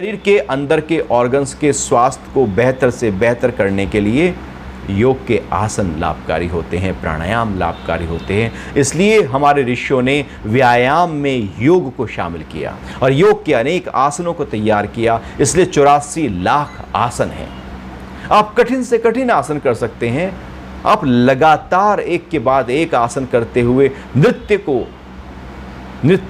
शरीर के अंदर के ऑर्गन्स के स्वास्थ्य को बेहतर से बेहतर करने के लिए योग के आसन लाभकारी होते हैं, प्राणायाम लाभकारी होते हैं। इसलिए हमारे ऋषियों ने व्यायाम में योग को शामिल किया और योग के अनेक आसनों को तैयार किया। इसलिए 84 लाख आसन हैं। आप कठिन से कठिन आसन कर सकते हैं। आप लगातार एक के बाद एक आसन करते हुए नृत्य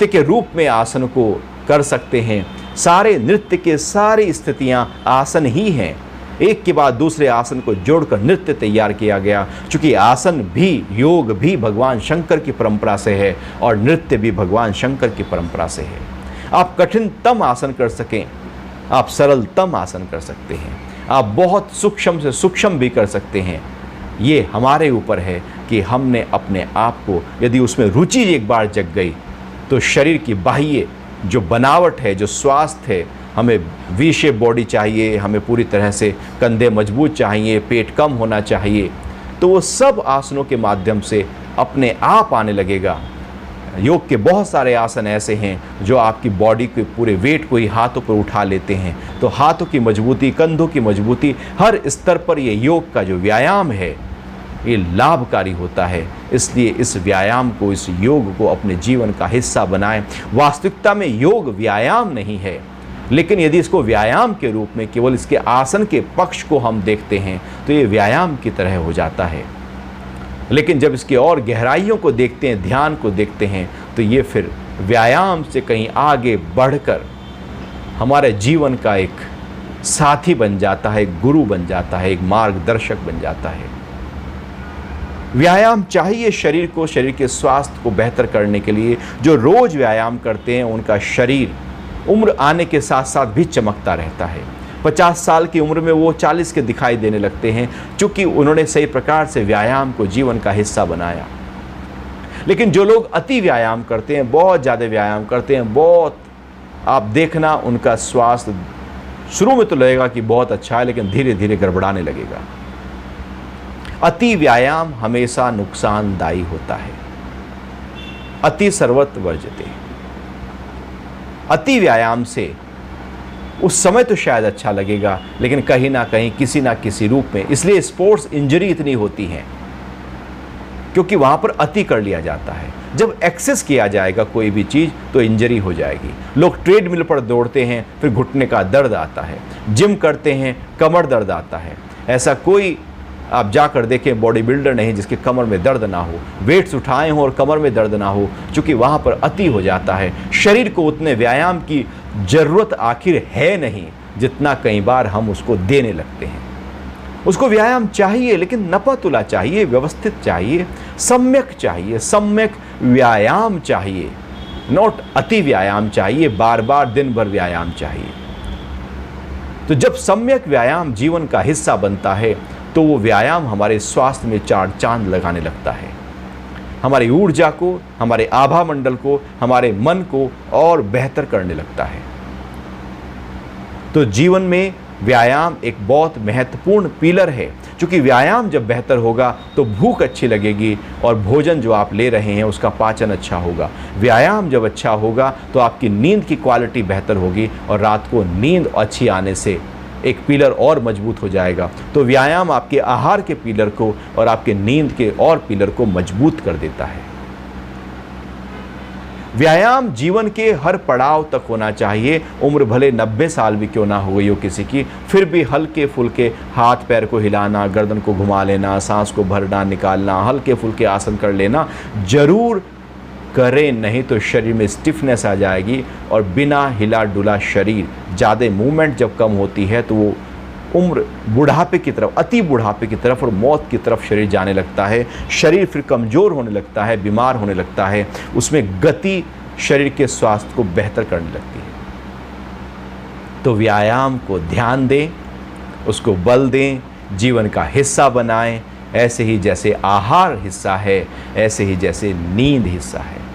के रूप में आसन को कर सकते हैं। सारे नृत्य के सारी स्थितियां आसन ही हैं। एक के बाद दूसरे आसन को जोड़कर नृत्य तैयार किया गया। चूंकि आसन भी, योग भी भगवान शंकर की परंपरा से है और नृत्य भी भगवान शंकर की परंपरा से है। आप कठिनतम आसन कर सकें, आप सरलतम आसन कर सकते हैं, आप बहुत सूक्ष्म से सूक्ष्म भी कर सकते हैं। ये हमारे ऊपर है कि हमने अपने आप को, यदि उसमें रुचि एक बार जग गई तो शरीर की बाह्य जो बनावट है, जो स्वास्थ्य है, हमें वी शेप बॉडी चाहिए, हमें पूरी तरह से कंधे मजबूत चाहिए, पेट कम होना चाहिए, तो वो सब आसनों के माध्यम से अपने आप आने लगेगा। योग के बहुत सारे आसन ऐसे हैं जो आपकी बॉडी के पूरे वेट को ही हाथों पर उठा लेते हैं। तो हाथों की मजबूती, कंधों की मजबूती, हर स्तर पर ये योग का जो व्यायाम है ये लाभकारी होता है। इसलिए इस व्यायाम को, इस योग को अपने जीवन का हिस्सा बनाएं। वास्तविकता में योग व्यायाम नहीं है, लेकिन यदि इसको व्यायाम के रूप में केवल इसके आसन के पक्ष को हम देखते हैं तो ये व्यायाम की तरह हो जाता है। लेकिन जब इसकी और गहराइयों को देखते हैं, ध्यान को देखते हैं, तो ये फिर व्यायाम से कहीं आगे बढ़कर हमारे जीवन का एक साथी बन जाता है, एक गुरु बन जाता है, एक मार्गदर्शक बन जाता है। व्यायाम चाहिए शरीर को, शरीर के स्वास्थ्य को बेहतर करने के लिए। जो रोज व्यायाम करते हैं उनका शरीर उम्र आने के साथ साथ भी चमकता रहता है। 50 साल की उम्र में वो 40 के दिखाई देने लगते हैं, चूंकि उन्होंने सही प्रकार से व्यायाम को जीवन का हिस्सा बनाया। लेकिन जो लोग अति व्यायाम करते हैं, बहुत ज़्यादा व्यायाम करते हैं, बहुत, आप देखना उनका स्वास्थ्य शुरू में तो लगेगा कि बहुत अच्छा है, लेकिन धीरे धीरे गड़बड़ाने लगेगा। अति व्यायाम हमेशा नुकसानदायी होता है। अति सर्वत्र वर्जते। अति व्यायाम से उस समय तो शायद अच्छा लगेगा, लेकिन कहीं ना कहीं किसी ना किसी रूप में, इसलिए स्पोर्ट्स इंजरी इतनी होती है क्योंकि वहां पर अति कर लिया जाता है। जब एक्सेस किया जाएगा कोई भी चीज तो इंजरी हो जाएगी। लोग ट्रेडमिल पर दौड़ते हैं, फिर घुटने का दर्द आता है। जिम करते हैं, कमर दर्द आता है। ऐसा कोई आप जाकर देखें बॉडी बिल्डर नहीं जिसके कमर में दर्द ना हो, वेट्स उठाए हों और कमर में दर्द ना हो, क्योंकि वहाँ पर अति हो जाता है। शरीर को उतने व्यायाम की ज़रूरत आखिर है नहीं जितना कई बार हम उसको देने लगते हैं। उसको व्यायाम चाहिए, लेकिन नपा-तुला चाहिए, व्यवस्थित चाहिए, सम्यक चाहिए, सम्यक व्यायाम चाहिए, नॉट अति व्यायाम चाहिए, बार बार दिन भर व्यायाम चाहिए। तो जब सम्यक व्यायाम जीवन का हिस्सा बनता है तो वो व्यायाम हमारे स्वास्थ्य में चार चांद लगाने लगता है। हमारी ऊर्जा को, हमारे आभा मंडल को, हमारे मन को और बेहतर करने लगता है। तो जीवन में व्यायाम एक बहुत महत्वपूर्ण पिलर है। क्योंकि व्यायाम जब बेहतर होगा तो भूख अच्छी लगेगी और भोजन जो आप ले रहे हैं उसका पाचन अच्छा होगा। व्यायाम जब अच्छा होगा तो आपकी नींद की क्वालिटी बेहतर होगी और रात को नींद अच्छी आने से एक पिलर और मजबूत हो जाएगा। तो व्यायाम आपके आहार के पिलर को और आपके नींद के और पिलर को मजबूत कर देता है। व्यायाम जीवन के हर पड़ाव तक होना चाहिए। उम्र भले 90 साल भी क्यों ना हो गई हो किसी की, फिर भी हल्के फुल्के हाथ पैर को हिलाना, गर्दन को घुमा लेना, सांस को भरना निकालना, हल्के फुल्के आसन कर लेना जरूर करें, नहीं तो शरीर में स्टिफनेस आ जाएगी और बिना हिला डुला शरीर, ज़्यादा मूवमेंट जब कम होती है तो वो उम्र बुढ़ापे की तरफ, अति बुढ़ापे की तरफ और मौत की तरफ शरीर जाने लगता है। शरीर फिर कमज़ोर होने लगता है, बीमार होने लगता है। उसमें गति शरीर के स्वास्थ्य को बेहतर करने लगती है। तो व्यायाम को ध्यान दें, उसको बल दें, जीवन का हिस्सा बनाएं। ऐसे ही जैसे आहार हिस्सा है, ऐसे ही जैसे नींद हिस्सा है।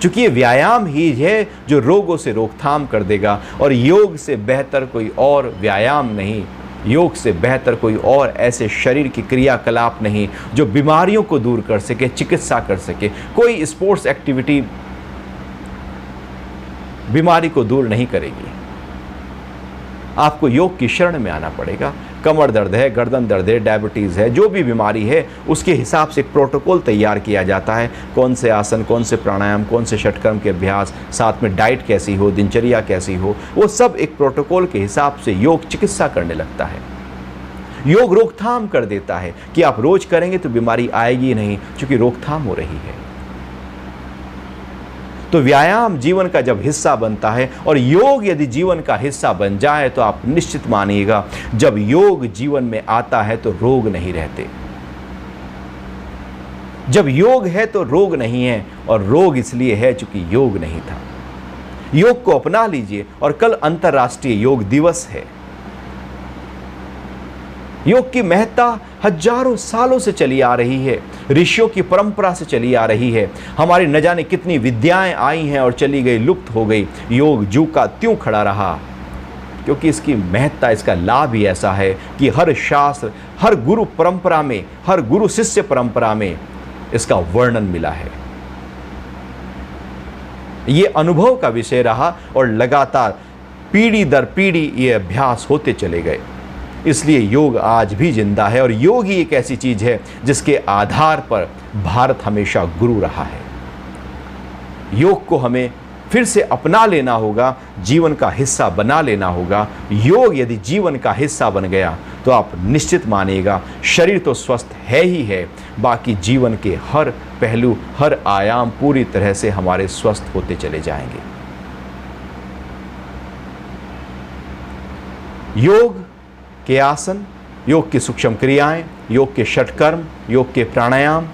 चूंकि ये व्यायाम ही है जो रोगों से रोकथाम कर देगा और योग से बेहतर कोई और व्यायाम नहीं, योग से बेहतर कोई और ऐसे शरीर की क्रियाकलाप नहीं जो बीमारियों को दूर कर सके, चिकित्सा कर सके। कोई स्पोर्ट्स एक्टिविटी बीमारी को दूर नहीं करेगी। आपको योग की शरण में आना पड़ेगा। कमर दर्द है, गर्दन दर्द है, डायबिटीज़ है, जो भी बीमारी है उसके हिसाब से एक प्रोटोकॉल तैयार किया जाता है। कौन से आसन, कौन से प्राणायाम, कौन से षटकर्म के अभ्यास, साथ में डाइट कैसी हो, दिनचर्या कैसी हो, वो सब एक प्रोटोकॉल के हिसाब से योग चिकित्सा करने लगता है। योग रोकथाम कर देता है कि आप रोज करेंगे तो बीमारी आएगी नहीं, क्योंकि रोकथाम हो रही है। तो व्यायाम जीवन का जब हिस्सा बनता है और योग यदि जीवन का हिस्सा बन जाए तो आप निश्चित मानिएगा, जब योग जीवन में आता है तो रोग नहीं रहते। जब योग है तो रोग नहीं है, और रोग इसलिए है क्योंकि योग नहीं था। योग को अपना लीजिए। और कल अंतर्राष्ट्रीय योग दिवस है। योग की महत्ता हजारों सालों से चली आ रही है, ऋषियों की परंपरा से चली आ रही है। हमारी न जाने कितनी विद्याएं आई हैं और चली गई, लुप्त हो गई। योग जू का त्यों खड़ा रहा, क्योंकि इसकी महत्ता, इसका लाभ ही ऐसा है कि हर शास्त्र, हर गुरु परंपरा में, हर गुरु शिष्य परंपरा में इसका वर्णन मिला है। ये अनुभव का विषय रहा और लगातार पीढ़ी दर पीढ़ी ये अभ्यास होते चले गए। इसलिए योग आज भी जिंदा है, और योग ही एक ऐसी चीज है जिसके आधार पर भारत हमेशा गुरु रहा है। योग को हमें फिर से अपना लेना होगा, जीवन का हिस्सा बना लेना होगा। योग यदि जीवन का हिस्सा बन गया तो आप निश्चित मानिएगा, शरीर तो स्वस्थ है ही है, बाकी जीवन के हर पहलू, हर आयाम पूरी तरह से हमारे स्वस्थ होते चले जाएंगे। योग के आसन, योग की सूक्ष्म क्रियाएं, योग के षटकर्म, योग के प्राणायाम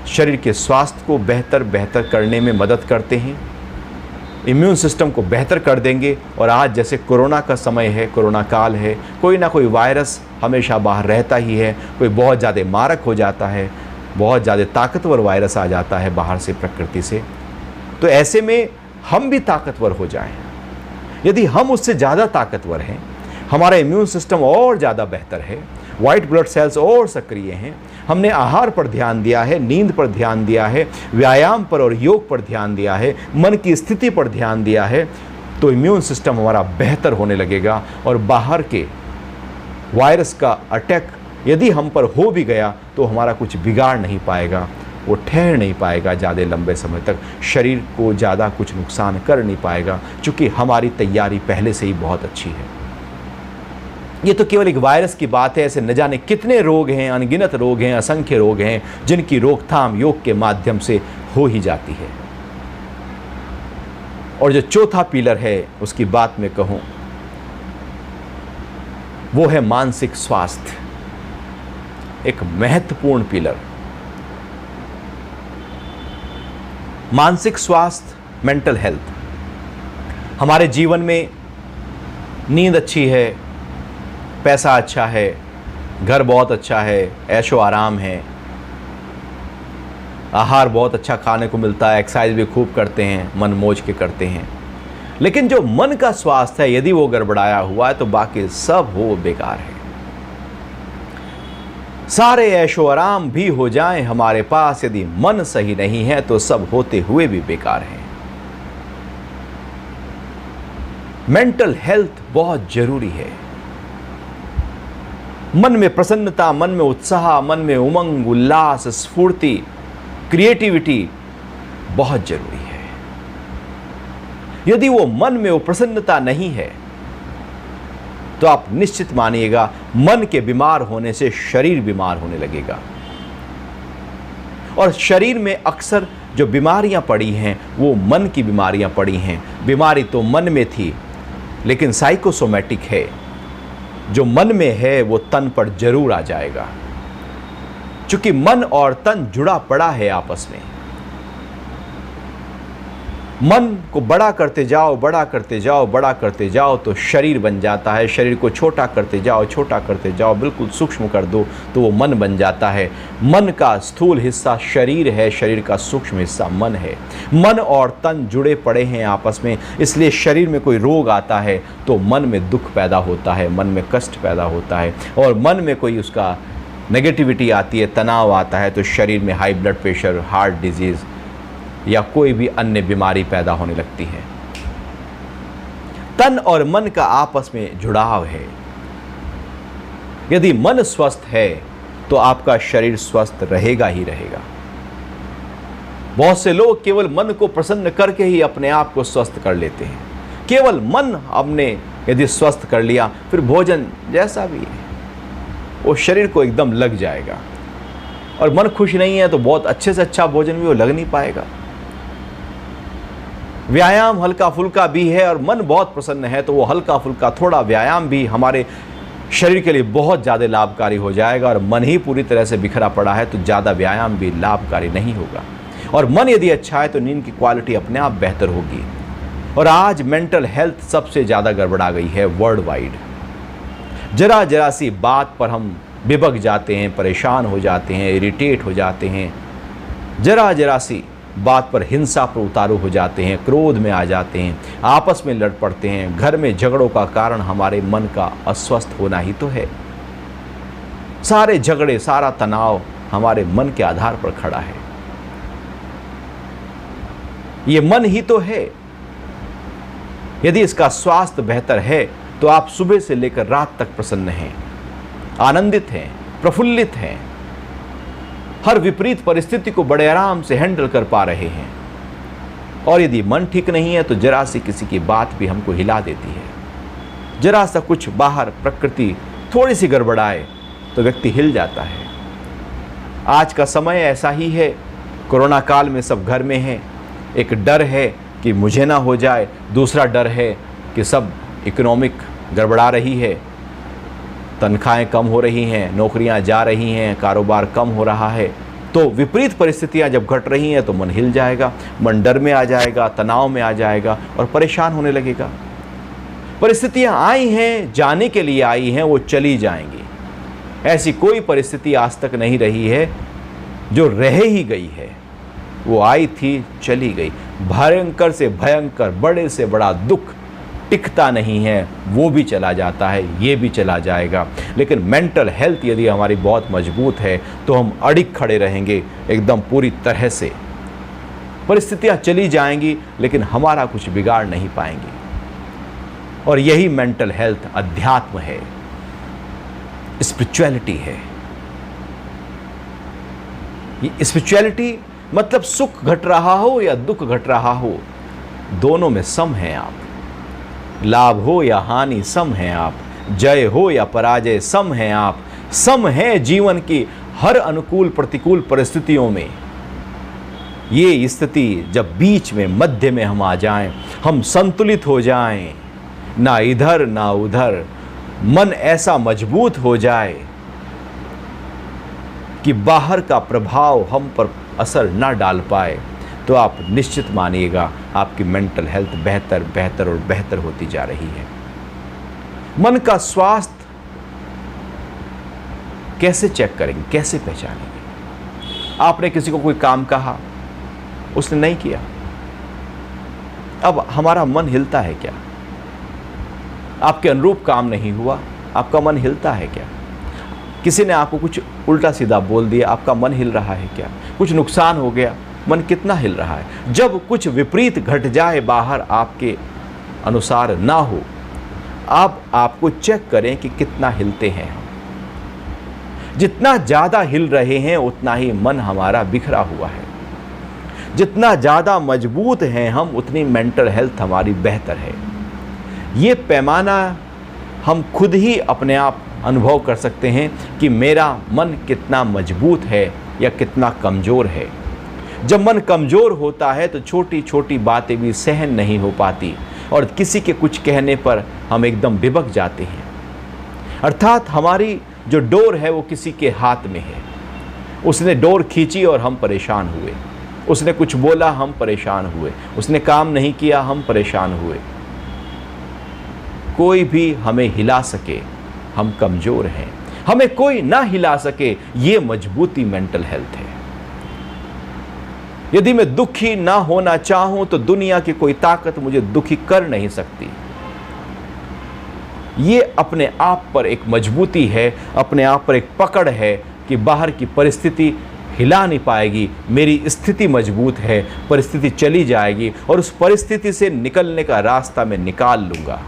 शरीर के स्वास्थ्य को बेहतर करने में मदद करते हैं। इम्यून सिस्टम को बेहतर कर देंगे। और आज जैसे कोरोना का समय है, कोरोना काल है, कोई ना कोई वायरस हमेशा बाहर रहता ही है। कोई बहुत ज़्यादा मारक हो जाता है, बहुत ज़्यादा ताकतवर वायरस आ जाता है बाहर से, प्रकृति से। तो ऐसे में हम भी ताकतवर हो जाएं। यदि हम उससे ज़्यादा ताकतवर हैं, हमारा इम्यून सिस्टम और ज़्यादा बेहतर है, वाइट ब्लड सेल्स और सक्रिय हैं, हमने आहार पर ध्यान दिया है, नींद पर ध्यान दिया है, व्यायाम पर और योग पर ध्यान दिया है, मन की स्थिति पर ध्यान दिया है, तो इम्यून सिस्टम हमारा बेहतर होने लगेगा। और बाहर के वायरस का अटैक यदि हम पर हो भी गया तो हमारा कुछ बिगाड़ नहीं पाएगा, वो ठहर नहीं पाएगा ज़्यादा लंबे समय तक, शरीर को ज़्यादा कुछ नुकसान कर नहीं पाएगा, क्योंकि हमारी तैयारी पहले से ही बहुत अच्छी है। ये तो केवल एक वायरस की बात है। ऐसे न जाने कितने रोग हैं, अनगिनत रोग हैं, असंख्य रोग हैं, जिनकी रोकथाम योग के माध्यम से हो ही जाती है। और जो चौथा पिलर है उसकी बात मैं कहूं, वो है मानसिक स्वास्थ्य, एक महत्वपूर्ण पिलर। मानसिक स्वास्थ्य, मेंटल हेल्थ। हमारे जीवन में नींद अच्छी है, पैसा अच्छा है, घर बहुत अच्छा है, ऐशो आराम है, आहार बहुत अच्छा खाने को मिलता है, एक्सरसाइज भी खूब करते हैं, मन मौज के करते हैं। लेकिन जो मन का स्वास्थ्य है यदि वो गड़बड़ाया हुआ है तो बाकी सब हो बेकार है। सारे ऐशो आराम भी हो जाएं हमारे पास, यदि मन सही नहीं है तो सब होते हुए भी बेकार है। मेंटल हेल्थ बहुत जरूरी है। मन में प्रसन्नता, मन में उत्साह, मन में उमंग, उल्लास, स्फूर्ति, क्रिएटिविटी बहुत जरूरी है। यदि वो मन में वो प्रसन्नता नहीं है तो आप निश्चित मानिएगा, मन के बीमार होने से शरीर बीमार होने लगेगा। और शरीर में अक्सर जो बीमारियां पड़ी हैं वो मन की बीमारियां पड़ी हैं। बीमारी तो मन में थी, लेकिन साइकोसोमैटिक है। जो मन में है वो तन पर जरूर आ जाएगा, क्योंकि मन और तन जुड़ा पड़ा है आपस में। मन को बड़ा करते जाओ, बड़ा करते जाओ, बड़ा करते जाओ तो शरीर बन जाता है। शरीर को छोटा करते जाओ, छोटा करते जाओ, बिल्कुल सूक्ष्म कर दो तो वो मन बन जाता है। मन का स्थूल हिस्सा शरीर है, शरीर का सूक्ष्म हिस्सा मन है। मन और तन जुड़े पड़े हैं आपस में, इसलिए शरीर में कोई रोग आता है तो मन में दुख पैदा होता है, मन में कष्ट पैदा होता है। और मन में कोई उसका नेगेटिविटी आती है, तनाव आता है, तो शरीर में high blood pressure, heart disease, या कोई भी अन्य बीमारी पैदा होने लगती है। तन और मन का आपस में जुड़ाव है। यदि मन स्वस्थ है तो आपका शरीर स्वस्थ रहेगा ही रहेगा। बहुत से लोग केवल मन को प्रसन्न करके ही अपने आप को स्वस्थ कर लेते हैं। केवल मन हमने यदि स्वस्थ कर लिया, फिर भोजन जैसा भी है वो शरीर को एकदम लग जाएगा। और मन खुश नहीं है तो बहुत अच्छे से अच्छा भोजन भी वो लग नहीं पाएगा। व्यायाम हल्का फुल्का भी है और मन बहुत प्रसन्न है तो वो हल्का फुल्का थोड़ा व्यायाम भी हमारे शरीर के लिए बहुत ज़्यादा लाभकारी हो जाएगा। और मन ही पूरी तरह से बिखरा पड़ा है तो ज़्यादा व्यायाम भी लाभकारी नहीं होगा। और मन यदि अच्छा है तो नींद की क्वालिटी अपने आप बेहतर होगी। और आज मेंटल हेल्थ सबसे ज़्यादा गड़बड़ा गई है वर्ल्ड वाइड। जरा जरा सी बात पर हम बिबक जाते हैं, परेशान हो जाते हैं, इरिटेट हो जाते हैं। जरा जरा सी बात पर हिंसा पर उतारू हो जाते हैं, क्रोध में आ जाते हैं, आपस में लड़ पड़ते हैं। घर में झगड़ों का कारण हमारे मन का अस्वस्थ होना ही तो है। सारे झगड़े, सारा तनाव हमारे मन के आधार पर खड़ा है। ये मन ही तो है। यदि इसका स्वास्थ्य बेहतर है तो आप सुबह से लेकर रात तक प्रसन्न हैं, आनंदित हैं, प्रफुल्लित हैं, हर विपरीत परिस्थिति को बड़े आराम से हैंडल कर पा रहे हैं। और यदि मन ठीक नहीं है तो जरा सी किसी की बात भी हमको हिला देती है। जरा सा कुछ बाहर प्रकृति थोड़ी सी गड़बड़ाए तो व्यक्ति हिल जाता है। आज का समय ऐसा ही है। कोरोना काल में सब घर में हैं। एक डर है कि मुझे ना हो जाए, दूसरा डर है कि सब इकोनॉमिक गड़बड़ा रही है, तनख्वाहें कम हो रही हैं, नौकरियां जा रही हैं, कारोबार कम हो रहा है। तो विपरीत परिस्थितियां जब घट रही हैं तो मन हिल जाएगा, मन डर में आ जाएगा, तनाव में आ जाएगा और परेशान होने लगेगा। परिस्थितियां आई हैं, जाने के लिए आई हैं, वो चली जाएंगी। ऐसी कोई परिस्थिति आज तक नहीं रही है जो रह ही गई है। वो आई थी, चली गई। भयंकर से भयंकर, बड़े से बड़ा दुख टिकता नहीं है, वो भी चला जाता है, ये भी चला जाएगा। लेकिन मेंटल हेल्थ यदि हमारी बहुत मजबूत है तो हम अडिग खड़े रहेंगे एकदम पूरी तरह से। परिस्थितियां चली जाएंगी लेकिन हमारा कुछ बिगाड़ नहीं पाएंगी। और यही मेंटल हेल्थ अध्यात्म है, स्पिरिचुअलिटी है। ये स्पिरिचुअलिटी मतलब सुख घट रहा हो या दुख घट रहा हो, दोनों में सम हैं आप। लाभ हो या हानि सम हैं आप। जय हो या पराजय सम हैं आप। सम है जीवन की हर अनुकूल प्रतिकूल परिस्थितियों में। ये स्थिति जब बीच में, मध्य में हम आ जाएं, हम संतुलित हो जाएं, ना इधर ना उधर, मन ऐसा मजबूत हो जाए कि बाहर का प्रभाव हम पर असर ना डाल पाए, तो आप निश्चित मानिएगा आपकी मेंटल हेल्थ बेहतर बेहतर और बेहतर होती जा रही है। मन का स्वास्थ्य कैसे चेक करेंगे, कैसे पहचानेंगे? आपने किसी को कोई काम कहा, उसने नहीं किया, अब हमारा मन हिलता है क्या? आपके अनुरूप काम नहीं हुआ, आपका मन हिलता है क्या? किसी ने आपको कुछ उल्टा सीधा बोल दिया, आपका मन हिल रहा है क्या? कुछ नुकसान हो गया, मन कितना हिल रहा है? जब कुछ विपरीत घट जाए, बाहर आपके अनुसार ना हो, आपको चेक करें कि कितना हिलते हैं हम। जितना ज़्यादा हिल रहे हैं उतना ही मन हमारा बिखरा हुआ है। जितना ज़्यादा मजबूत हैं हम, उतनी मेंटल हेल्थ हमारी बेहतर है। ये पैमाना हम खुद ही अपने आप अनुभव कर सकते हैं कि मेरा मन कितना मजबूत है या कितना कमज़ोर है। जब मन कमज़ोर होता है तो छोटी छोटी बातें भी सहन नहीं हो पाती और किसी के कुछ कहने पर हम एकदम बिबक जाते हैं। अर्थात हमारी जो डोर है वो किसी के हाथ में है। उसने डोर खींची और हम परेशान हुए। उसने कुछ बोला, हम परेशान हुए। उसने काम नहीं किया, हम परेशान हुए। कोई भी हमें हिला सके, हम कमज़ोर हैं। हमें कोई ना हिला सके, ये मजबूती मेंटल हेल्थ है। यदि मैं दुखी ना होना चाहूं तो दुनिया की कोई ताकत मुझे दुखी कर नहीं सकती। ये अपने आप पर एक मजबूती है, अपने आप पर एक पकड़ है कि बाहर की परिस्थिति हिला नहीं पाएगी। मेरी स्थिति मजबूत है, परिस्थिति चली जाएगी और उस परिस्थिति से निकलने का रास्ता मैं निकाल लूँगा।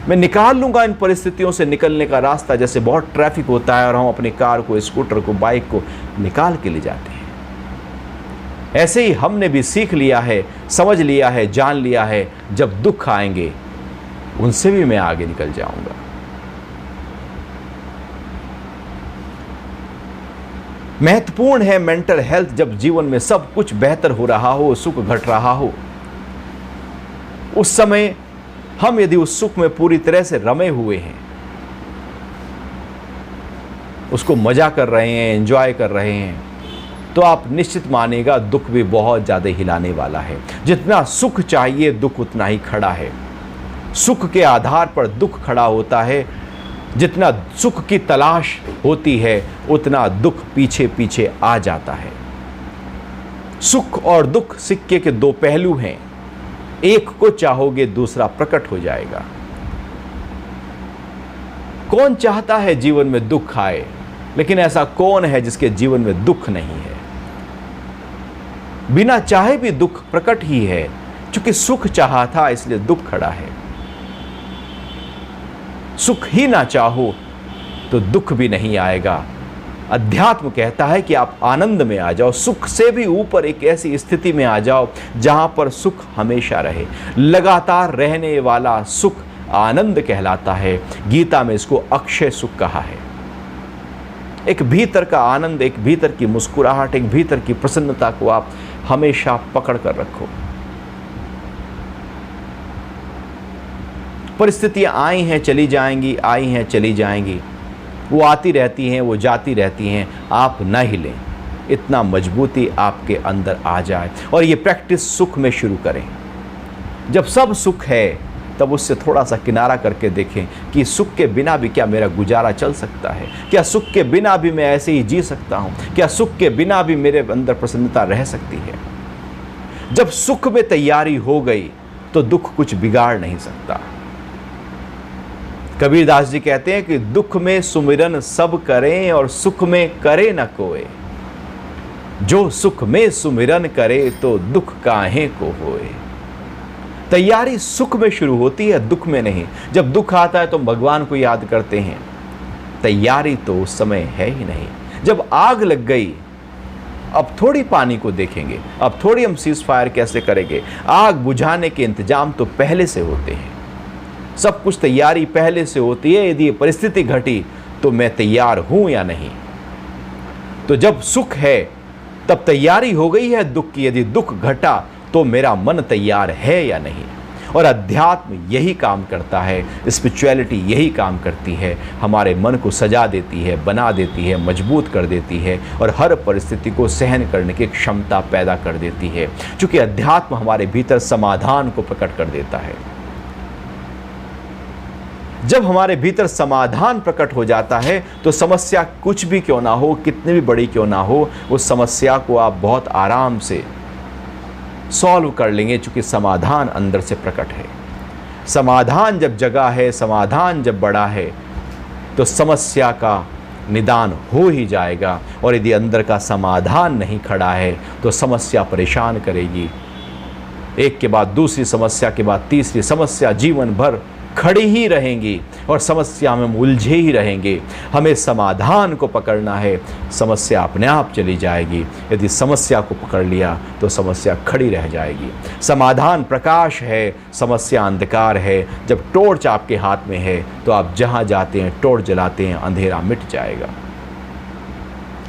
मैं निकाल लूँगा इन परिस्थितियों से निकलने का रास्ता। जैसे बहुत ट्रैफिक होता है और हम अपनी कार को, स्कूटर को, बाइक को निकाल के ले जाते हैं, ऐसे ही हमने भी सीख लिया है, समझ लिया है, जान लिया है, जब दुख आएंगे उनसे भी मैं आगे निकल जाऊंगा। महत्वपूर्ण है मेंटल हेल्थ जब जीवन में सब कुछ बेहतर हो रहा हो, सुख घट रहा हो। उस समय हम यदि उस सुख में पूरी तरह से रमे हुए हैं, उसको मजा कर रहे हैं, एंजॉय कर रहे हैं, तो आप निश्चित मानिएगा दुख भी बहुत ज़्यादा हिलाने वाला है। जितना सुख चाहिए दुख उतना ही खड़ा है। सुख के आधार पर दुख खड़ा होता है। जितना सुख की तलाश होती है उतना दुख पीछे पीछे आ जाता है। सुख और दुख सिक्के के दो पहलू हैं। एक को चाहोगे दूसरा प्रकट हो जाएगा। कौन चाहता है जीवन में दुख आए, लेकिन ऐसा कौन है जिसके जीवन में दुख नहीं है। बिना चाहे भी दुख प्रकट ही है, क्योंकि सुख चाहा था इसलिए दुख खड़ा है। सुख ही ना चाहो तो दुख भी नहीं आएगा। अध्यात्म कहता है कि आप आनंद में आ जाओ, सुख से भी ऊपर एक ऐसी स्थिति में आ जाओ जहां पर सुख हमेशा रहे। लगातार रहने वाला सुख आनंद कहलाता है। गीता में इसको अक्षय सुख कहा है। एक भीतर का आनंद, एक भीतर की मुस्कुराहट, एक भीतर की प्रसन्नता को आप हमेशा पकड़ कर रखो। परिस्थितियां आई हैं चली जाएंगी, आई हैं चली जाएंगी, वो आती रहती हैं, वो जाती रहती हैं। आप न हिलें, इतना मजबूती आपके अंदर आ जाए और ये प्रैक्टिस सुख में शुरू करें। जब सब सुख है तब उससे थोड़ा सा किनारा करके देखें कि सुख के बिना भी क्या मेरा गुजारा चल सकता है, क्या सुख के बिना भी मैं ऐसे ही जी सकता हूँ, क्या सुख के बिना भी मेरे अंदर प्रसन्नता रह सकती है। जब सुख में तैयारी हो गई तो दुख कुछ बिगाड़ नहीं सकता। कबीरदास जी कहते हैं कि दुख में सुमिरन सब करें और सुख में करे न कोय। जो सुख में सुमिरन करे तो दुख काहे को होए। तैयारी सुख में शुरू होती है, दुख में नहीं। जब दुख आता है तो भगवान को याद करते हैं, तैयारी तो उस समय है ही नहीं। जब आग लग गई, अब थोड़ी पानी को देखेंगे, अब थोड़ी हम सीज फायर कैसे करेंगे। आग बुझाने के इंतजाम तो पहले से होते हैं, सब कुछ तैयारी पहले से होती है। यदि ये परिस्थिति घटी तो मैं तैयार हूं या नहीं। तो जब सुख है तब तैयारी हो गई है दुख की। यदि दुख घटा तो मेरा मन तैयार है या नहीं। और अध्यात्म यही काम करता है, स्पिरिचुअलिटी यही काम करती है। हमारे मन को सजा देती है, बना देती है, मजबूत कर देती है और हर परिस्थिति को सहन करने की क्षमता पैदा कर देती है। क्योंकि अध्यात्म हमारे भीतर समाधान को प्रकट कर देता है। जब हमारे भीतर समाधान प्रकट हो जाता है तो समस्या कुछ भी क्यों ना हो, कितनी भी बड़ी क्यों ना हो, उस समस्या को आप बहुत आराम से सॉल्व कर लेंगे, क्योंकि समाधान अंदर से प्रकट है। समाधान जब जगा है, समाधान जब बड़ा है तो समस्या का निदान हो ही जाएगा। और यदि अंदर का समाधान नहीं खड़ा है तो समस्या परेशान करेगी। एक के बाद दूसरी समस्या के बाद तीसरी समस्या जीवन भर खड़ी ही रहेंगी और समस्या में उलझे ही रहेंगे। हमें समाधान को पकड़ना है, समस्या अपने आप चली जाएगी। यदि समस्या को पकड़ लिया तो समस्या खड़ी रह जाएगी। समाधान प्रकाश है, समस्या अंधकार है। जब टॉर्च आपके हाथ में है तो आप जहाँ जाते हैं टॉर्च जलाते हैं, अंधेरा मिट जाएगा।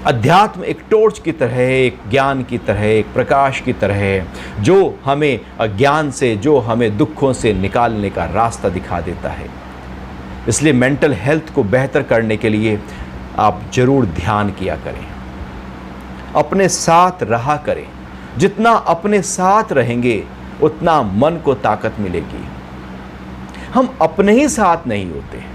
अध्यात्म एक टॉर्च की तरह है, एक ज्ञान की तरह है, एक प्रकाश की तरह है, जो हमें अज्ञान से, जो हमें दुखों से निकालने का रास्ता दिखा देता है। इसलिए मेंटल हेल्थ को बेहतर करने के लिए आप जरूर ध्यान किया करें, अपने साथ रहा करें। जितना अपने साथ रहेंगे उतना मन को ताकत मिलेगी। हम अपने ही साथ नहीं होते,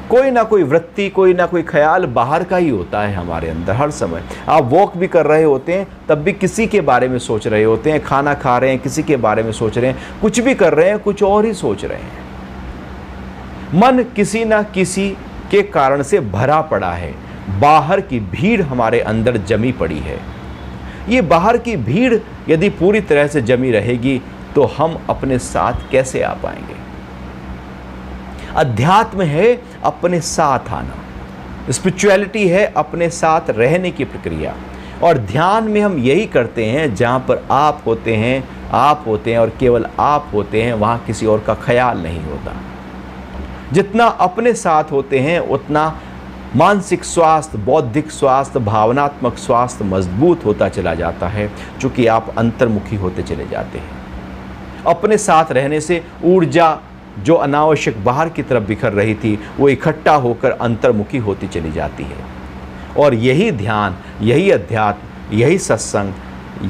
कोई ना कोई वृत्ति, कोई ना कोई ख्याल बाहर का ही होता है हमारे अंदर हर समय। आप वॉक भी कर रहे होते हैं तब भी किसी के बारे में सोच रहे होते हैं, खाना खा रहे हैं किसी के बारे में सोच रहे हैं, कुछ भी कर रहे हैं कुछ और ही सोच रहे हैं। मन किसी ना किसी के कारण से भरा पड़ा है। बाहर की भीड़ हमारे अंदर जमी पड़ी है। ये बाहर की भीड़ यदि पूरी तरह से जमी रहेगी तो हम अपने साथ कैसे आ पाएंगे? अध्यात्म है अपने साथ आना, स्पिरिचुअलिटी है अपने साथ रहने की प्रक्रिया। और ध्यान में हम यही करते हैं, जहाँ पर आप होते हैं और केवल आप होते हैं, वहाँ किसी और का ख्याल नहीं होता। जितना अपने साथ होते हैं उतना मानसिक स्वास्थ्य, बौद्धिक स्वास्थ्य, भावनात्मक स्वास्थ्य मजबूत होता चला जाता है, चूँकि आप अंतर्मुखी होते चले जाते हैं। अपने साथ रहने से ऊर्जा जो अनावश्यक बाहर की तरफ बिखर रही थी वो इकट्ठा होकर अंतर्मुखी होती चली जाती है। और यही ध्यान, यही अध्यात्म, यही सत्संग,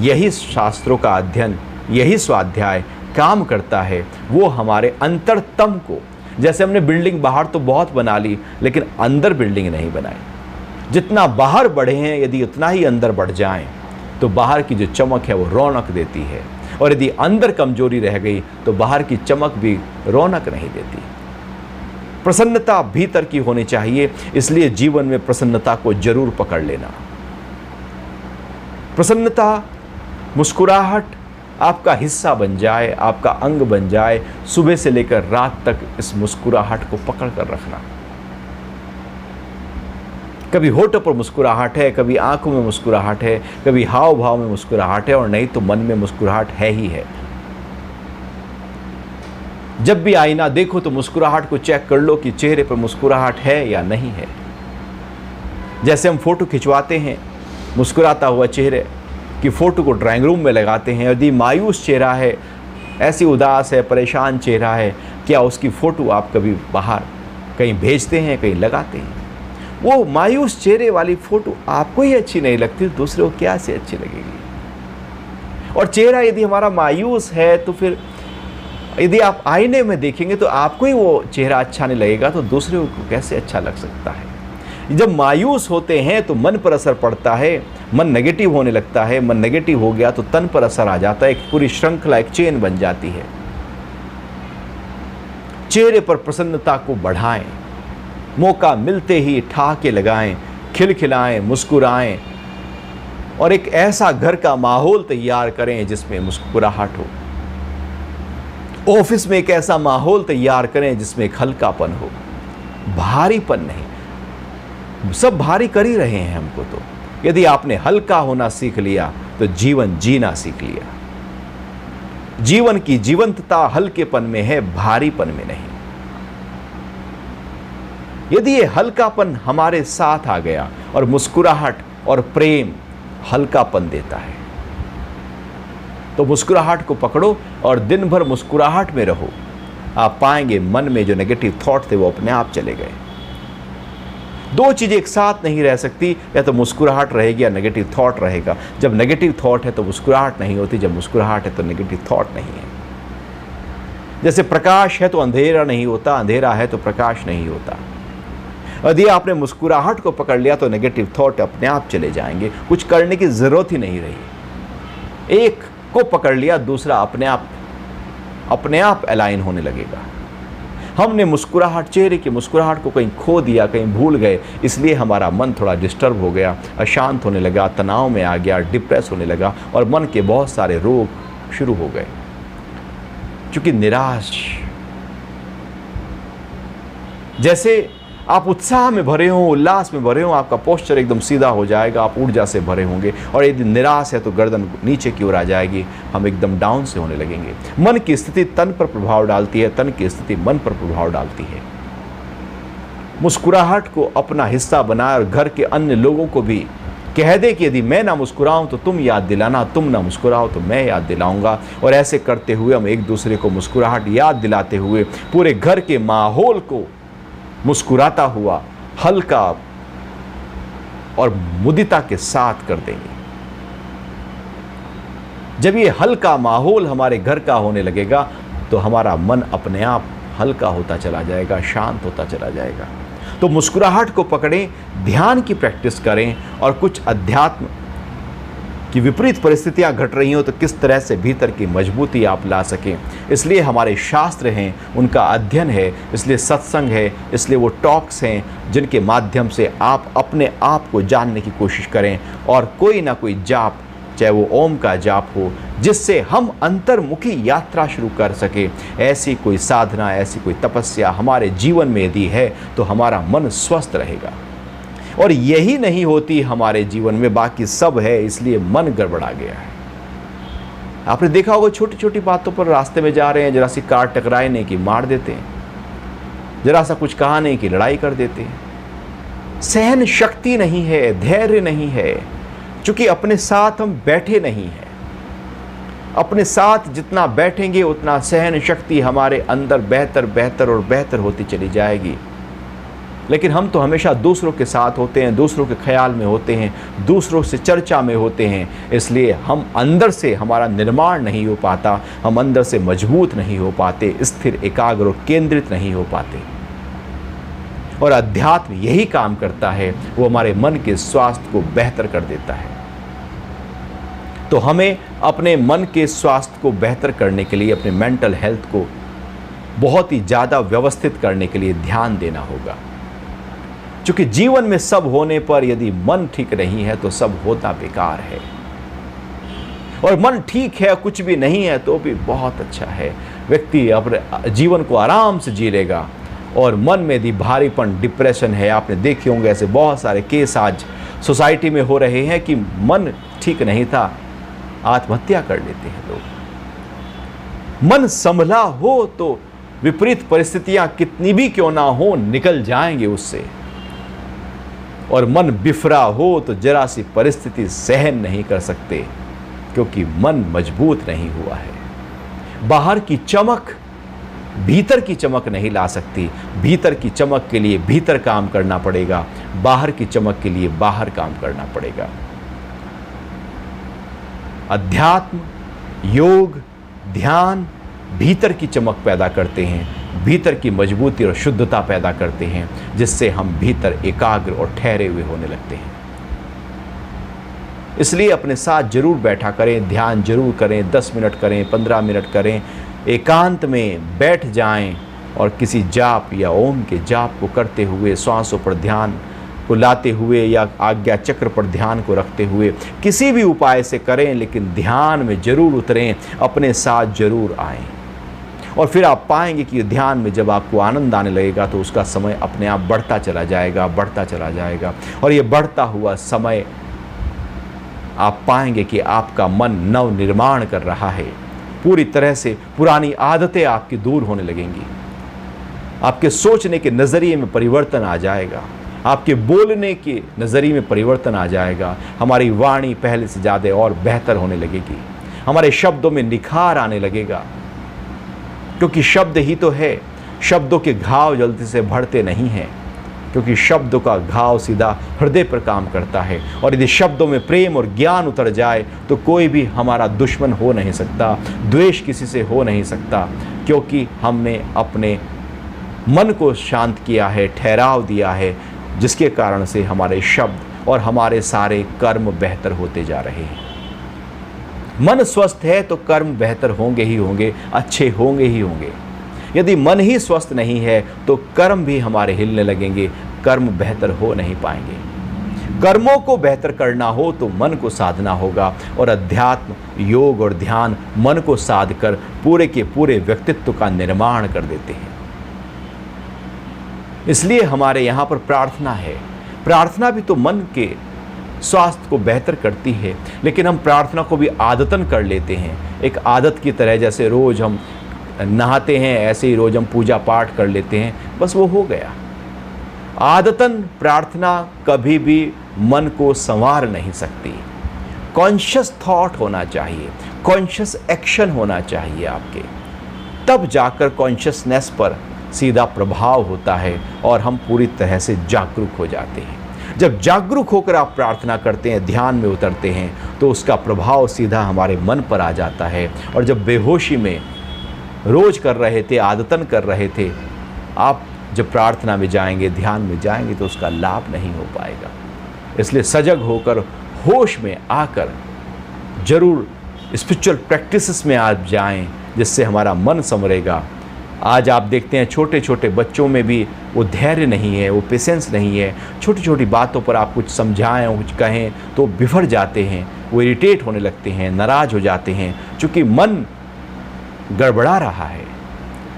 यही शास्त्रों का अध्ययन, यही स्वाध्याय काम करता है। वो हमारे अंतरतम को, जैसे हमने बिल्डिंग बाहर तो बहुत बना ली लेकिन अंदर बिल्डिंग नहीं बनाई। जितना बाहर बढ़े हैं यदि उतना ही अंदर बढ़ जाएं तो बाहर की जो चमक है वो रौनक देती है, और यदि अंदर कमजोरी रह गई तो बाहर की चमक भी रौनक नहीं देती। प्रसन्नता भीतर की होनी चाहिए, इसलिए जीवन में प्रसन्नता को जरूर पकड़ लेना। प्रसन्नता, मुस्कुराहट आपका हिस्सा बन जाए, आपका अंग बन जाए। सुबह से लेकर रात तक इस मुस्कुराहट को पकड़ कर रखना। कभी होठों पर मुस्कुराहट है, कभी आंखों में मुस्कुराहट है, कभी हाव भाव में मुस्कुराहट है, और नहीं तो मन में मुस्कुराहट है ही है। जब भी आईना देखो तो मुस्कुराहट को चेक कर लो कि चेहरे पर मुस्कुराहट है या नहीं है। जैसे हम फोटो खिंचवाते हैं मुस्कुराता हुआ चेहरे की फोटो को ड्राइंग रूम में लगाते हैं, यदि मायूस चेहरा है, ऐसी उदास है, परेशान चेहरा है, क्या उसकी फ़ोटो आप कभी बाहर कहीं भेजते हैं, कहीं लगाते हैं? वो मायूस चेहरे वाली फ़ोटो आपको ही अच्छी नहीं लगती, दूसरे को क्या से अच्छी लगेगी? और चेहरा यदि हमारा मायूस है तो फिर यदि आप आईने में देखेंगे तो आपको ही वो चेहरा अच्छा नहीं लगेगा, तो दूसरे को कैसे अच्छा लग सकता है? जब मायूस होते हैं तो मन पर असर पड़ता है, मन नेगेटिव होने लगता है। मन नेगेटिव हो गया तो तन पर असर आ जाता है, एक पूरी श्रृंखला, एक चेन बन जाती है। चेहरे पर प्रसन्नता को बढ़ाएं, मौका मिलते ही ठहाके लगाएं, खिलखिलाएं, मुस्कुराएं, और एक ऐसा घर का माहौल तैयार करें जिसमें मुस्कुराहट हो। ऑफिस में एक ऐसा माहौल तैयार करें जिसमें एक हल्कापन हो, भारीपन नहीं। सब भारी कर ही रहे हैं हमको, तो यदि आपने हल्का होना सीख लिया तो जीवन जीना सीख लिया। जीवन की जीवंतता हल्केपन में है, भारीपन में नहीं। यदि ये हल्कापन हमारे साथ आ गया, और मुस्कुराहट और प्रेम हल्कापन देता है, तो मुस्कुराहट को पकड़ो और दिन भर मुस्कुराहट में रहो। आप पाएंगे मन में जो नेगेटिव थॉट थे वो अपने आप चले गए। दो चीज़ें एक साथ नहीं रह सकती, या तो मुस्कुराहट रहेगी या नेगेटिव थॉट रहेगा। जब नेगेटिव थॉट है तो मुस्कुराहट नहीं होती, जब मुस्कुराहट है तो नेगेटिव थॉट नहीं है। जैसे प्रकाश है तो अंधेरा नहीं होता, अंधेरा है तो प्रकाश नहीं होता। यदि आपने मुस्कुराहट को पकड़ लिया तो नेगेटिव थॉट अपने आप चले जाएंगे, कुछ करने की ज़रूरत ही नहीं रही। एक को पकड़ लिया, दूसरा अपने आप अलाइन होने लगेगा। हमने मुस्कुराहट, चेहरे की मुस्कुराहट को कहीं खो दिया, कहीं भूल गए, इसलिए हमारा मन थोड़ा डिस्टर्ब हो गया, अशांत होने लगा, तनाव में आ गया, डिप्रेस होने लगा, और मन के बहुत सारे रोग शुरू हो गए। क्योंकि निराश, जैसे आप उत्साह में भरे हों, उल्लास में भरे हों, आपका पोस्चर एकदम सीधा हो जाएगा, आप ऊर्जा से भरे होंगे। और यदि निराश है तो गर्दन नीचे की ओर आ जाएगी, हम एकदम डाउन से होने लगेंगे। मन की स्थिति तन पर प्रभाव डालती है, तन की स्थिति मन पर प्रभाव डालती है। मुस्कुराहट को अपना हिस्सा बनाए, और घर के अन्य लोगों को भी कह दे कि यदि मैं ना मुस्कुराऊं तो तुम याद दिलाना, तुम ना मुस्कुराओ तो मैं याद दिलाऊंगा। और ऐसे करते हुए हम एक दूसरे को मुस्कुराहट याद दिलाते हुए पूरे घर के माहौल को मुस्कुराता हुआ, हल्का और मुदिता के साथ कर देंगे। जब ये हल्का माहौल हमारे घर का होने लगेगा तो हमारा मन अपने आप हल्का होता चला जाएगा, शांत होता चला जाएगा। तो मुस्कुराहट को पकड़ें, ध्यान की प्रैक्टिस करें, और कुछ अध्यात्म कि विपरीत परिस्थितियां घट रही हो तो किस तरह से भीतर की मजबूती आप ला सकें। इसलिए हमारे शास्त्र हैं, उनका अध्ययन है, इसलिए सत्संग है, इसलिए वो टॉक्स हैं जिनके माध्यम से आप अपने आप को जानने की कोशिश करें और कोई ना कोई जाप, चाहे वो ओम का जाप हो, जिससे हम अंतर्मुखी यात्रा शुरू कर सके। ऐसी कोई साधना, ऐसी कोई तपस्या हमारे जीवन में यदि है तो हमारा मन स्वस्थ रहेगा। और यही नहीं होती हमारे जीवन में, बाकी सब है, इसलिए मन गड़बड़ा गया है। आपने देखा होगा छोटी छोटी बातों पर रास्ते में जा रहे हैं, जरा सी कार टकराए नहीं कि मार देते हैं, जरा सा कुछ कहा नहीं कि लड़ाई कर देते हैं। सहन शक्ति नहीं है, धैर्य नहीं है, क्योंकि अपने साथ हम बैठे नहीं हैं। अपने साथ जितना बैठेंगे उतना सहन शक्ति हमारे अंदर बेहतर बेहतर और बेहतर होती चली जाएगी। लेकिन हम तो हमेशा दूसरों के साथ होते हैं, दूसरों के ख्याल में होते हैं, दूसरों से चर्चा में होते हैं, इसलिए हम अंदर से हमारा निर्माण नहीं हो पाता, हम अंदर से मजबूत नहीं हो पाते, स्थिर, एकाग्र और केंद्रित नहीं हो पाते। और अध्यात्म यही काम करता है, वो हमारे मन के स्वास्थ्य को बेहतर कर देता है। तो हमें अपने मन के स्वास्थ्य को बेहतर करने के लिए, अपने मेंटल हेल्थ को बहुत ही ज़्यादा व्यवस्थित करने के लिए ध्यान देना होगा। क्योंकि जीवन में सब होने पर यदि मन ठीक नहीं है तो सब होता बेकार है, और मन ठीक है, कुछ भी नहीं है तो भी बहुत अच्छा है। व्यक्ति अपने जीवन को आराम से जी लेगा। और मन में यदि भारीपन, डिप्रेशन है, आपने देखे होंगे ऐसे बहुत सारे केस आज सोसाइटी में हो रहे हैं कि मन ठीक नहीं था, आत्महत्या कर लेते हैं लोग। मन संभला हो तो विपरीत परिस्थितियां कितनी भी क्यों ना हो निकल जाएंगे उससे, और मन बिफरा हो तो जरा सी परिस्थिति सहन नहीं कर सकते, क्योंकि मन मजबूत नहीं हुआ है। बाहर की चमक भीतर की चमक नहीं ला सकती। भीतर की चमक के लिए भीतर काम करना पड़ेगा, बाहर की चमक के लिए बाहर काम करना पड़ेगा। अध्यात्म, योग, ध्यान भीतर की चमक पैदा करते हैं, भीतर की मजबूती और शुद्धता पैदा करते हैं, जिससे हम भीतर एकाग्र और ठहरे हुए होने लगते हैं। इसलिए अपने साथ जरूर बैठा करें, ध्यान जरूर करें, 10 मिनट करें, 15 मिनट करें, एकांत में बैठ जाएं और किसी जाप या ओम के जाप को करते हुए, श्वासों पर ध्यान को लाते हुए या आज्ञा चक्र पर ध्यान को रखते हुए किसी भी उपाय से करें, लेकिन ध्यान में जरूर उतरें, अपने साथ जरूर आएं। और फिर आप पाएंगे कि ध्यान में जब आपको आनंद आने लगेगा तो उसका समय अपने आप बढ़ता चला जाएगा, बढ़ता चला जाएगा। और ये बढ़ता हुआ समय आप पाएंगे कि आपका मन नव निर्माण कर रहा है। पूरी तरह से पुरानी आदतें आपकी दूर होने लगेंगी, आपके सोचने के नज़रिए में परिवर्तन आ जाएगा, आपके बोलने के नज़रिए में परिवर्तन आ जाएगा। हमारी वाणी पहले से ज़्यादा और बेहतर होने लगेगी, हमारे शब्दों में निखार आने लगेगा, क्योंकि शब्द ही तो है। शब्दों के घाव जल्दी से बढ़ते नहीं हैं, क्योंकि शब्दों का घाव सीधा हृदय पर काम करता है। और यदि शब्दों में प्रेम और ज्ञान उतर जाए तो कोई भी हमारा दुश्मन हो नहीं सकता, द्वेष किसी से हो नहीं सकता, क्योंकि हमने अपने मन को शांत किया है, ठहराव दिया है, जिसके कारण से हमारे शब्द और हमारे सारे कर्म बेहतर होते जा रहे हैं। मन स्वस्थ है तो कर्म बेहतर होंगे ही होंगे, अच्छे होंगे ही होंगे। यदि मन ही स्वस्थ नहीं है तो कर्म भी हमारे हिलने लगेंगे, कर्म बेहतर हो नहीं पाएंगे। कर्मों को बेहतर करना हो तो मन को साधना होगा, और अध्यात्म, योग और ध्यान मन को साध कर पूरे के पूरे व्यक्तित्व का निर्माण कर देते हैं। इसलिए हमारे यहाँ पर प्रार्थना है। प्रार्थना भी तो मन के स्वास्थ्य को बेहतर करती है, लेकिन हम प्रार्थना को भी आदतन कर लेते हैं, एक आदत की तरह। जैसे रोज़ हम नहाते हैं ऐसे ही रोज़ हम पूजा पाठ कर लेते हैं, बस वो हो गया। आदतन प्रार्थना कभी भी मन को संवार नहीं सकती। कॉन्शियस थॉट होना चाहिए, कॉन्शियस एक्शन होना चाहिए आपके, तब जाकर कॉन्शियसनेस पर सीधा प्रभाव होता है और हम पूरी तरह से जागरूक हो जाते हैं। जब जागरूक होकर आप प्रार्थना करते हैं, ध्यान में उतरते हैं, तो उसका प्रभाव सीधा हमारे मन पर आ जाता है। और जब बेहोशी में रोज कर रहे थे, आदतन कर रहे थे, आप जब प्रार्थना में जाएंगे, ध्यान में जाएंगे, तो उसका लाभ नहीं हो पाएगा। इसलिए सजग होकर, होश में आकर जरूर स्पिरिचुअल प्रैक्टिसेस में आप जाएं, जिससे हमारा मन संवरेगा। आज आप देखते हैं छोटे छोटे बच्चों में भी वो धैर्य नहीं है, वो पेशेंस नहीं है। छोटी छोटी बातों पर आप कुछ समझाएं और कुछ कहें तो बिफर जाते हैं, वो इरिटेट होने लगते हैं, नाराज हो जाते हैं, क्योंकि मन गड़बड़ा रहा है,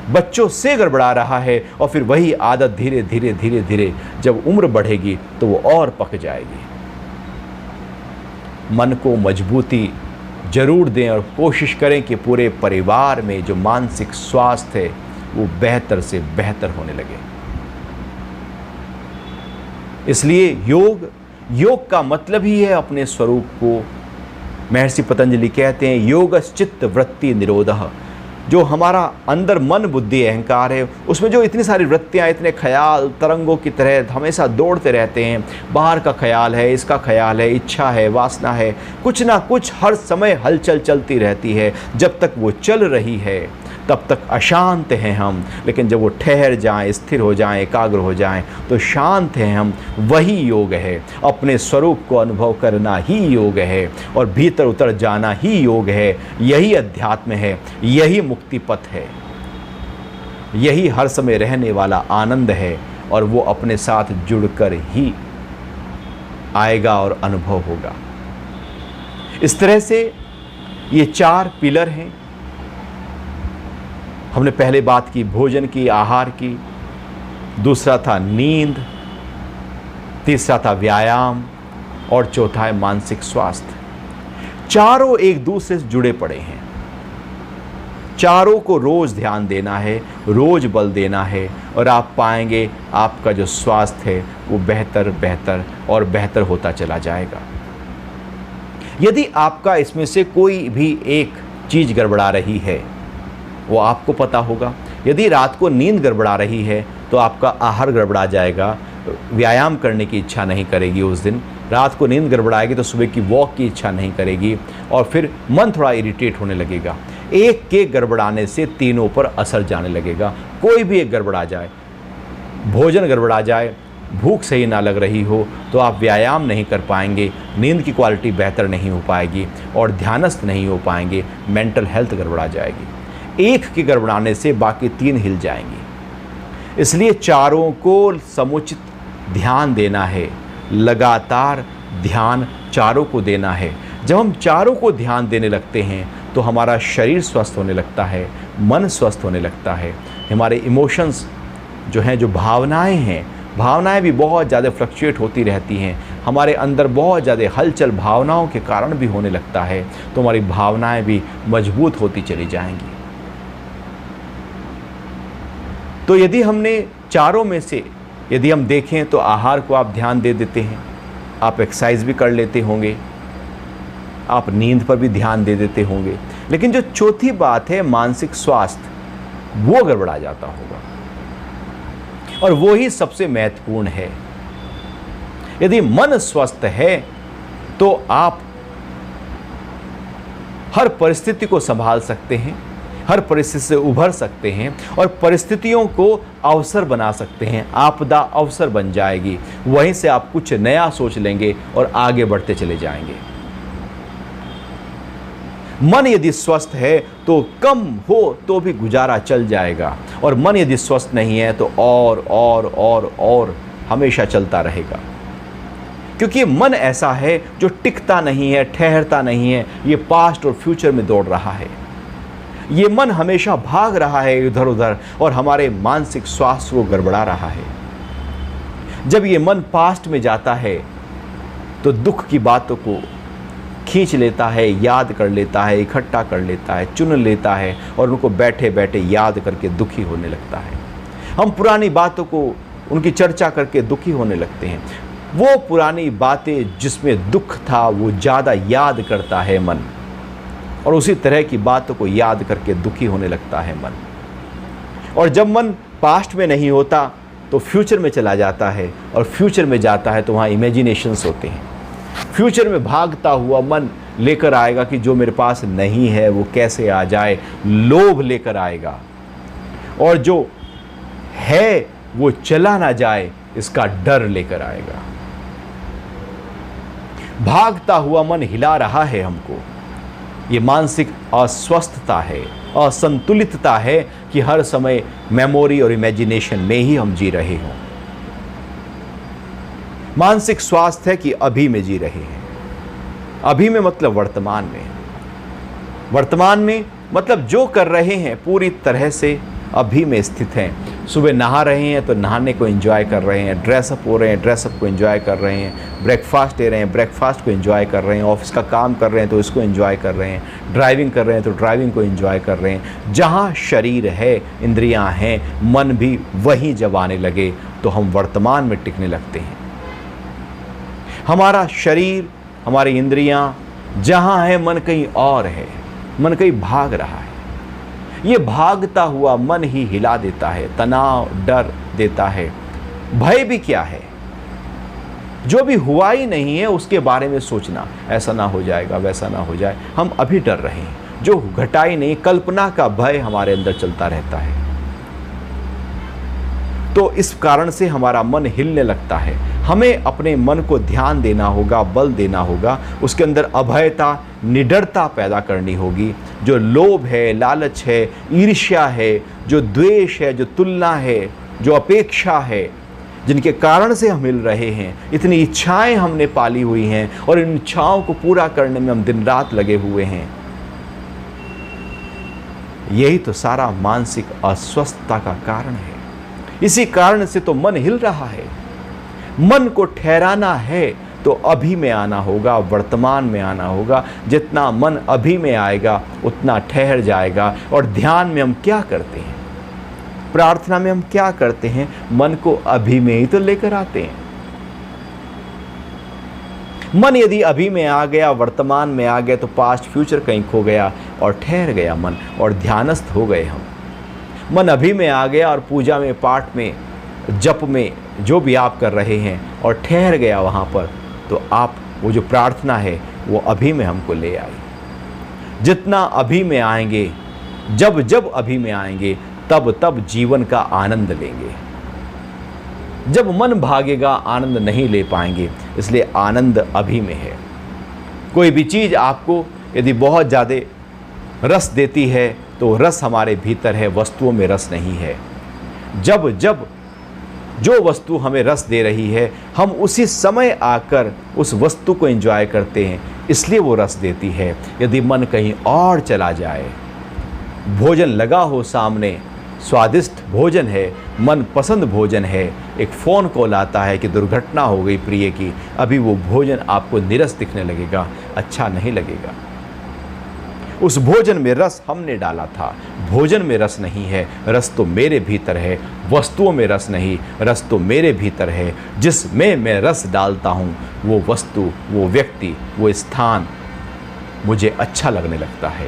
बच्चों से गड़बड़ा रहा है। और फिर वही आदत धीरे धीरे धीरे धीरे जब उम्र बढ़ेगी तो वो और पक जाएगी। मन को मजबूती जरूर दें और कोशिश करें कि पूरे परिवार में जो मानसिक स्वास्थ्य है वो बेहतर से बेहतर होने लगे। इसलिए योग का मतलब ही है अपने स्वरूप को, महर्षि पतंजलि कहते हैं, योगश्चित्त वृत्ति निरोधः। जो हमारा अंदर मन बुद्धि अहंकार है, उसमें जो इतनी सारी वृत्तियाँ, इतने ख्याल तरंगों की तरह हमेशा दौड़ते रहते हैं, बाहर का ख्याल है, इसका ख्याल है, इच्छा है, वासना है, कुछ ना कुछ हर समय हलचल चलती रहती है। जब तक वो चल रही है तब तक अशांत हैं हम, लेकिन जब वो ठहर जाएं, स्थिर हो जाएं, एकाग्र हो जाएं तो शांत हैं हम। वही योग है, अपने स्वरूप को अनुभव करना ही योग है और भीतर उतर जाना ही योग है। यही अध्यात्म है, यही मुक्ति पथ है, यही हर समय रहने वाला आनंद है और वो अपने साथ जुड़कर ही आएगा और अनुभव होगा। इस तरह से ये 4 पिलर हैं। हमने पहले बात की भोजन की, आहार की, दूसरा था नींद, तीसरा था व्यायाम और चौथा है मानसिक स्वास्थ्य। चारों एक दूसरे से जुड़े पड़े हैं। चारों को रोज ध्यान देना है, रोज बल देना है और आप पाएंगे आपका जो स्वास्थ्य है वो बेहतर बेहतर और बेहतर होता चला जाएगा। यदि आपका इसमें से कोई भी एक चीज गड़बड़ा रही है वो आपको पता होगा। यदि रात को नींद गड़बड़ा रही है तो आपका आहार गड़बड़ा जाएगा, व्यायाम करने की इच्छा नहीं करेगी उस दिन। रात को नींद गड़बड़ाएगी तो सुबह की वॉक की इच्छा नहीं करेगी और फिर मन थोड़ा इरिटेट होने लगेगा। एक के गड़बड़ाने से तीनों पर असर जाने लगेगा। कोई भी एक गड़बड़ा जाए, भोजन गड़बड़ा जाए, भूख सही ना लग रही हो तो आप व्यायाम नहीं कर पाएंगे, नींद की क्वालिटी बेहतर नहीं हो पाएगी और ध्यानस्थ नहीं हो पाएंगे, मेंटल हेल्थ गड़बड़ा जाएगी। एक के गड़बड़ाने से बाकी 3 हिल जाएंगी। इसलिए चारों को समुचित ध्यान देना है, लगातार ध्यान चारों को देना है। जब हम चारों को ध्यान देने लगते हैं तो हमारा शरीर स्वस्थ होने लगता है, मन स्वस्थ होने लगता है, हमारे इमोशंस जो हैं, जो भावनाएं हैं, भावनाएं भी बहुत ज़्यादा फ्लक्चुएट होती रहती हैं। हमारे अंदर बहुत ज़्यादा हलचल भावनाओं के कारण भी होने लगता है, तो हमारी भावनाएं भी मजबूत होती चली जाएंगी। तो यदि हमने चारों में से यदि हम देखें तो आहार को आप ध्यान दे देते हैं, आप एक्सरसाइज भी कर लेते होंगे, आप नींद पर भी ध्यान दे देते होंगे, लेकिन जो चौथी बात है मानसिक स्वास्थ्य, वो गड़बड़ा जाता होगा और वो ही सबसे महत्वपूर्ण है। यदि मन स्वस्थ है तो आप हर परिस्थिति को संभाल सकते हैं, हर परिस्थिति से उभर सकते हैं और परिस्थितियों को अवसर बना सकते हैं। आपदा अवसर बन जाएगी, वहीं से आप कुछ नया सोच लेंगे और आगे बढ़ते चले जाएंगे। मन यदि स्वस्थ है तो कम हो तो भी गुजारा चल जाएगा और मन यदि स्वस्थ नहीं है तो और हमेशा चलता रहेगा, क्योंकि मन ऐसा है जो टिकता नहीं है, ठहरता नहीं है, ये पास्ट और फ्यूचर में दौड़ रहा है। ये मन हमेशा भाग रहा है इधर उधर और हमारे मानसिक स्वास्थ्य को गड़बड़ा रहा है। जब ये मन पास्ट में जाता है तो दुख की बातों को खींच लेता है, याद कर लेता है, इकट्ठा कर लेता है, चुन लेता है और उनको बैठे बैठे याद करके दुखी होने लगता है। हम पुरानी बातों को उनकी चर्चा करके दुखी होने लगते हैं। वो पुरानी बातें जिसमें दुख था वो ज़्यादा याद करता है मन, और उसी तरह की बातों को याद करके दुखी होने लगता है मन। और जब मन पास्ट में नहीं होता तो फ्यूचर में चला जाता है, और फ्यूचर में जाता है तो वहाँ इमेजिनेशंस होते हैं। फ्यूचर में भागता हुआ मन लेकर आएगा कि जो मेरे पास नहीं है वो कैसे आ जाए, लोभ लेकर आएगा, और जो है वो चला ना जाए इसका डर लेकर आएगा। भागता हुआ मन हिला रहा है हमको, ये मानसिक अस्वस्थता है, असंतुलितता है कि हर समय मेमोरी और इमेजिनेशन में ही हम जी रहे हों। मानसिक स्वास्थ्य है कि अभी में जी रहे हैं। अभी में मतलब वर्तमान में। वर्तमान में मतलब जो कर रहे हैं पूरी तरह से अभी में स्थित हैं। सुबह नहा रहे हैं तो नहाने को एंजॉय कर रहे हैं, ड्रेसअप हो रहे हैं, ड्रेसअप को एंजॉय कर रहे हैं, ब्रेकफास्ट ले रहे हैं, ब्रेकफास्ट को एंजॉय कर रहे हैं, ऑफिस का काम कर रहे हैं तो इसको एंजॉय कर रहे हैं, ड्राइविंग कर रहे हैं तो ड्राइविंग को एंजॉय कर रहे हैं। जहाँ शरीर है, इंद्रियाँ हैं, मन भी वहीं जब आने लगे तो हम वर्तमान में टिकने लगते हैं। हमारा शरीर, हमारी इंद्रियाँ जहाँ है, मन कहीं और है, मन कहीं भाग रहा है। ये भागता हुआ मन ही हिला देता है, तनाव, डर देता है। भय भी क्या है? जो भी हुआ ही नहीं है उसके बारे में सोचना, ऐसा ना हो जाएगा, वैसा ना हो जाए। हम अभी डर रहे हैं, जो घटा ही नहीं, कल्पना का भय हमारे अंदर चलता रहता है। तो इस कारण से हमारा मन हिलने लगता है। हमें अपने मन को ध्यान देना होगा, बल देना होगा, उसके अंदर अभयता, निडरता पैदा करनी होगी। जो लोभ है, लालच है, ईर्ष्या है, जो द्वेष है, जो तुलना है, जो अपेक्षा है, जिनके कारण से हम हिल रहे हैं, इतनी इच्छाएं हमने पाली हुई हैं और इन इच्छाओं को पूरा करने में हम दिन रात लगे हुए हैं। यही तो सारा मानसिक अस्वस्थता का कारण है। इसी कारण से तो मन हिल रहा है। मन को ठहराना है तो अभी में आना होगा, वर्तमान में आना होगा। जितना मन अभी में आएगा उतना ठहर जाएगा। और ध्यान में हम क्या करते हैं, प्रार्थना में हम क्या करते हैं, मन को अभी में ही तो लेकर आते हैं। मन यदि अभी में आ गया, वर्तमान में आ गया, तो पास्ट फ्यूचर कहीं खो गया और ठहर गया मन, और ध्यानस्थ हो गए हम। मन अभी में आ गया और पूजा में, पाठ में, जप में, जो भी आप कर रहे हैं और ठहर गया वहाँ पर, तो आप वो जो प्रार्थना है वो अभी में हमको ले आई। जितना अभी में आएंगे, जब जब अभी में आएंगे, तब तब जीवन का आनंद लेंगे। जब मन भागेगा आनंद नहीं ले पाएंगे। इसलिए आनंद अभी में है। कोई भी चीज़ आपको यदि बहुत ज़्यादा रस देती है तो रस हमारे भीतर है, वस्तुओं में रस नहीं है। जब जब जो वस्तु हमें रस दे रही है, हम उसी समय आकर उस वस्तु को एंजॉय करते हैं, इसलिए वो रस देती है। यदि मन कहीं और चला जाए, भोजन लगा हो सामने, स्वादिष्ट भोजन है, मन पसंद भोजन है, एक फ़ोन कॉल आता है कि दुर्घटना हो गई प्रिय की, अभी वो भोजन आपको निरस दिखने लगेगा, अच्छा नहीं लगेगा। उस भोजन में रस हमने डाला था, भोजन में रस नहीं है, रस तो मेरे भीतर है। वस्तुओं में रस नहीं, रस तो मेरे भीतर है। जिसमें मैं रस डालता हूँ वो वस्तु, वो व्यक्ति, वो स्थान मुझे अच्छा लगने लगता है।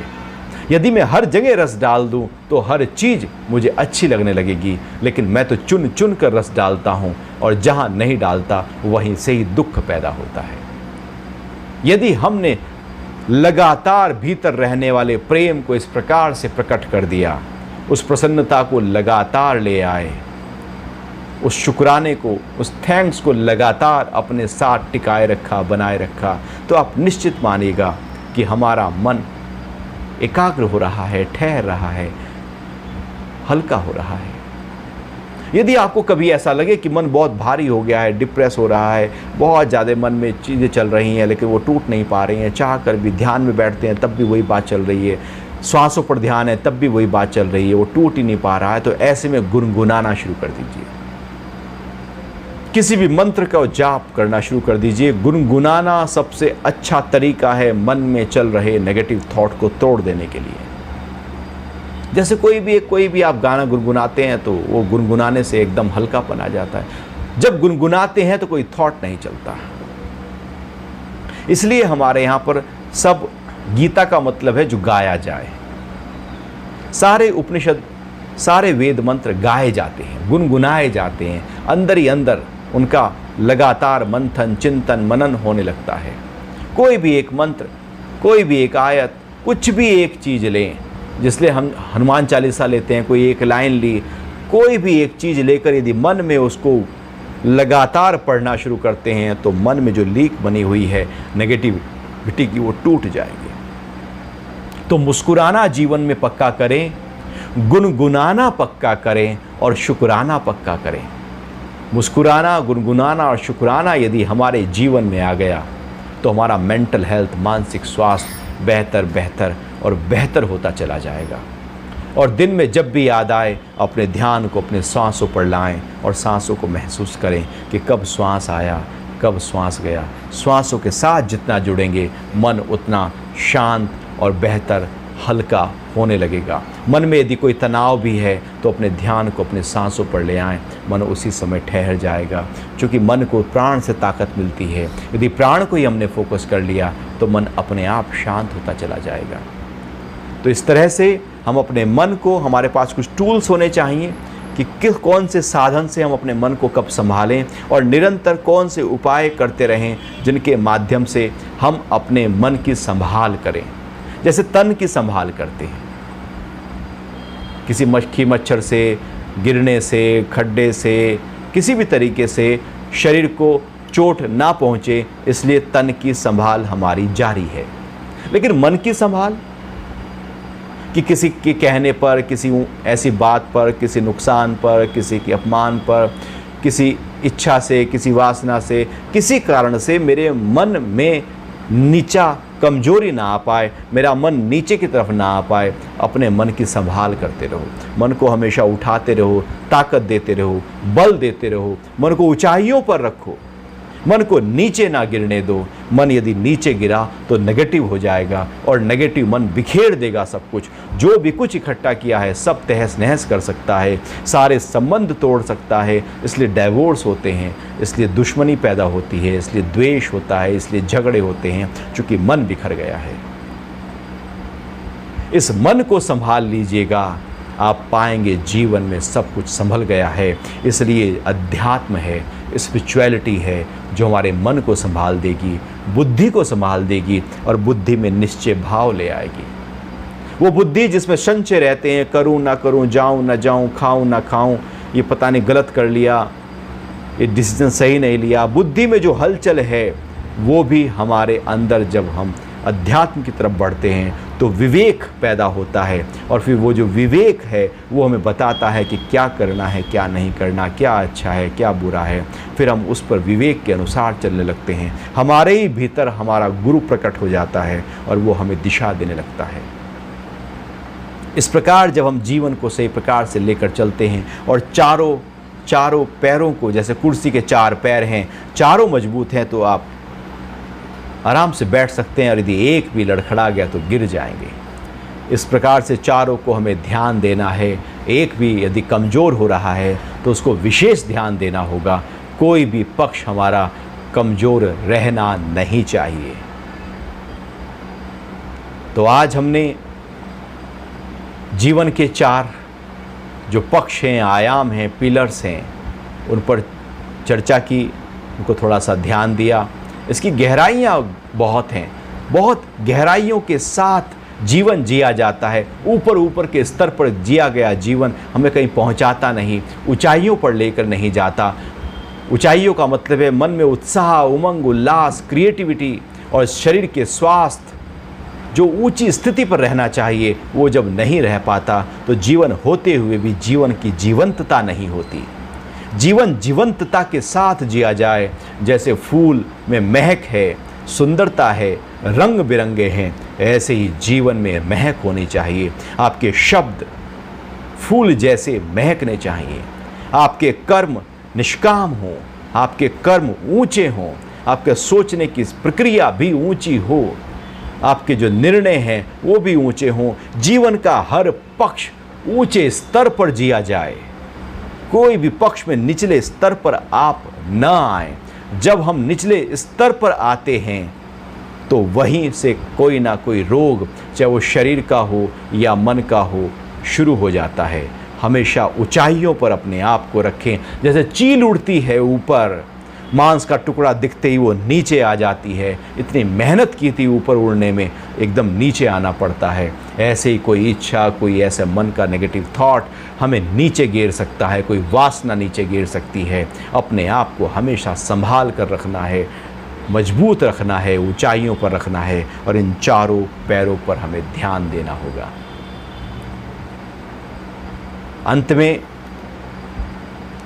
यदि मैं हर जगह रस डाल दूं तो हर चीज़ मुझे अच्छी लगने लगेगी, लेकिन मैं तो चुन चुन कर रस डालता हूं और जहां नहीं डालता वहीं से ही दुख पैदा होता है। यदि हमने लगातार भीतर रहने वाले प्रेम को इस प्रकार से प्रकट कर दिया, उस प्रसन्नता को लगातार ले आए, उस शुक्राने को, उस थैंक्स को लगातार अपने साथ टिकाए रखा, बनाए रखा, तो आप निश्चित मानिएगा कि हमारा मन एकाग्र हो रहा है, ठहर रहा है, हल्का हो रहा है। यदि आपको कभी ऐसा लगे कि मन बहुत भारी हो गया है, डिप्रेस हो रहा है, बहुत ज़्यादा मन में चीज़ें चल रही हैं लेकिन वो टूट नहीं पा रही हैं, चाह कर भी ध्यान में बैठते हैं तब भी वही बात चल रही है, श्वासों पर ध्यान है तब भी वही बात चल रही है, वो टूट ही नहीं पा रहा है, तो ऐसे में गुनगुनाना शुरू कर दीजिए। किसी भी मंत्र का जाप करना शुरू कर दीजिए। गुनगुनाना सबसे अच्छा तरीका है मन में चल रहे नेगेटिव थॉट को तोड़ देने के लिए। जैसे कोई भी आप गाना गुनगुनाते हैं तो वो गुनगुनाने से एकदम हल्कापन आ जाता है। जब गुनगुनाते हैं तो कोई थॉट नहीं चलता। इसलिए हमारे यहाँ पर सब गीता का मतलब है जो गाया जाए। सारे उपनिषद, सारे वेद मंत्र गाए जाते हैं, गुनगुनाए जाते हैं, अंदर ही अंदर उनका लगातार मंथन, चिंतन, मनन होने लगता है। कोई भी एक मंत्र, कोई भी एक आयत, कुछ भी एक चीज़ लें, जिसलिए हम हनुमान चालीसा लेते हैं, कोई एक लाइन ली, कोई भी एक चीज़ लेकर यदि मन में उसको लगातार पढ़ना शुरू करते हैं तो मन में जो लीक बनी हुई है नेगेटिविटी की, वो टूट जाएगी। तो मुस्कुराना जीवन में पक्का करें, गुनगुनाना पक्का करें और शुक्राना पक्का करें। मुस्कुराना, गुनगुनाना और शुक्राना यदि हमारे जीवन में आ गया तो हमारा मेंटल हेल्थ, मानसिक स्वास्थ्य बेहतर और बेहतर होता चला जाएगा। और दिन में जब भी याद आए अपने ध्यान को अपने सांसों पर लाएं और सांसों को महसूस करें कि कब श्वास आया, कब श्वास गया। श्वासों के साथ जितना जुड़ेंगे मन उतना शांत और बेहतर, हल्का होने लगेगा। मन में यदि कोई तनाव भी है तो अपने ध्यान को अपने सांसों पर ले आएं, मन उसी समय ठहर जाएगा। क्योंकि मन को प्राण से ताकत मिलती है। यदि प्राण को ही हमने फोकस कर लिया तो मन अपने आप शांत होता चला जाएगा। तो इस तरह से हम अपने मन को, हमारे पास कुछ टूल्स होने चाहिए कि कौन से साधन से हम अपने मन को कब संभालें और निरंतर कौन से उपाय करते रहें जिनके माध्यम से हम अपने मन की संभाल करें। जैसे तन की संभाल करते हैं, किसी मक्खी मच्छर से, गिरने से, खड्डे से, किसी भी तरीके से शरीर को चोट ना पहुँचे, इसलिए तन की संभाल हमारी जारी है। लेकिन मन की संभाल कि किसी के कहने पर, किसी ऐसी बात पर, किसी नुकसान पर, किसी के अपमान पर, किसी इच्छा से, किसी वासना से, किसी कारण से मेरे मन में नीचा कमजोरी ना आ पाए, मेरा मन नीचे की तरफ ना आ पाए, अपने मन की संभाल करते रहो। मन को हमेशा उठाते रहो, ताकत देते रहो, बल देते रहो, मन को ऊंचाइयों पर रखो, मन को नीचे ना गिरने दो। मन यदि नीचे गिरा तो नेगेटिव हो जाएगा और नेगेटिव मन बिखेर देगा सब कुछ। जो भी कुछ इकट्ठा किया है सब तहस नहस कर सकता है, सारे संबंध तोड़ सकता है। इसलिए डाइवोर्स होते हैं, इसलिए दुश्मनी पैदा होती है, इसलिए द्वेष होता है, इसलिए झगड़े होते हैं, क्योंकि मन बिखर गया है। इस मन को संभाल लीजिएगा, आप पाएंगे जीवन में सब कुछ संभल गया है। इसलिए अध्यात्म है, स्पिरिचुअलिटी है जो हमारे मन को संभाल देगी, बुद्धि को संभाल देगी और बुद्धि में निश्चय भाव ले आएगी। वो बुद्धि जिसमें संशय रहते हैं, करूं ना करूं, जाऊं ना जाऊं, खाऊं ना खाऊं, ये पता नहीं गलत कर लिया, ये डिसीजन सही नहीं लिया। बुद्धि में जो हलचल है वो भी हमारे अंदर, जब हम अध्यात्म की तरफ बढ़ते हैं तो विवेक पैदा होता है और फिर वो जो विवेक है वो हमें बताता है कि क्या करना है, क्या नहीं करना, क्या अच्छा है, क्या बुरा है। फिर हम उस पर विवेक के अनुसार चलने लगते हैं। हमारे ही भीतर हमारा गुरु प्रकट हो जाता है और वो हमें दिशा देने लगता है। इस प्रकार जब हम जीवन को सही प्रकार से लेकर चलते हैं और चारों पैरों को, जैसे कुर्सी के 4 पैर हैं, चारों मजबूत हैं, तो आप आराम से बैठ सकते हैं और यदि एक भी लड़खड़ा गया तो गिर जाएंगे। इस प्रकार से चारों को हमें ध्यान देना है। एक भी यदि कमज़ोर हो रहा है तो उसको विशेष ध्यान देना होगा। कोई भी पक्ष हमारा कमज़ोर रहना नहीं चाहिए। तो आज हमने जीवन के 4 जो पक्ष हैं, आयाम हैं, पिलर्स हैं, उन पर चर्चा की, उनको थोड़ा सा ध्यान दिया। इसकी गहराइयाँ बहुत हैं, बहुत गहराइयों के साथ जीवन जिया जाता है। ऊपर के स्तर पर जिया गया जीवन हमें कहीं पहुंचाता नहीं, ऊंचाइयों पर लेकर नहीं जाता। ऊंचाइयों का मतलब है मन में उत्साह, उमंग, उल्लास, क्रिएटिविटी और शरीर के स्वास्थ्य, जो ऊंची स्थिति पर रहना चाहिए वो जब नहीं रह पाता तो जीवन होते हुए भी जीवन की जीवंतता नहीं होती। जीवन जीवंतता के साथ जिया जाए, जैसे फूल में महक है, सुंदरता है, रंग बिरंगे हैं, ऐसे ही जीवन में महक होनी चाहिए। आपके शब्द फूल जैसे महकने चाहिए, आपके कर्म निष्काम हों, आपके कर्म ऊंचे हों, आपके सोचने की प्रक्रिया भी ऊंची हो, आपके जो निर्णय हैं वो भी ऊंचे हों। जीवन का हर पक्ष ऊंचे स्तर पर जिया जाए, कोई भी पक्ष में निचले स्तर पर आप न आए। जब हम निचले स्तर पर आते हैं तो वहीं से कोई ना कोई रोग, चाहे वो शरीर का हो या मन का हो, शुरू हो जाता है। हमेशा ऊंचाइयों पर अपने आप को रखें। जैसे चील उड़ती है ऊपर, मांस का टुकड़ा दिखते ही वो नीचे आ जाती है। इतनी मेहनत की थी ऊपर उड़ने में, एकदम नीचे आना पड़ता है। ऐसे ही कोई इच्छा, कोई ऐसे मन का नेगेटिव थॉट हमें नीचे गिर सकता है, कोई वासना नीचे गिर सकती है। अपने आप को हमेशा संभाल कर रखना है। मजबूत रखना है, ऊंचाइयों पर रखना है और इन चारों पैरों पर हमें ध्यान देना होगा। अंत में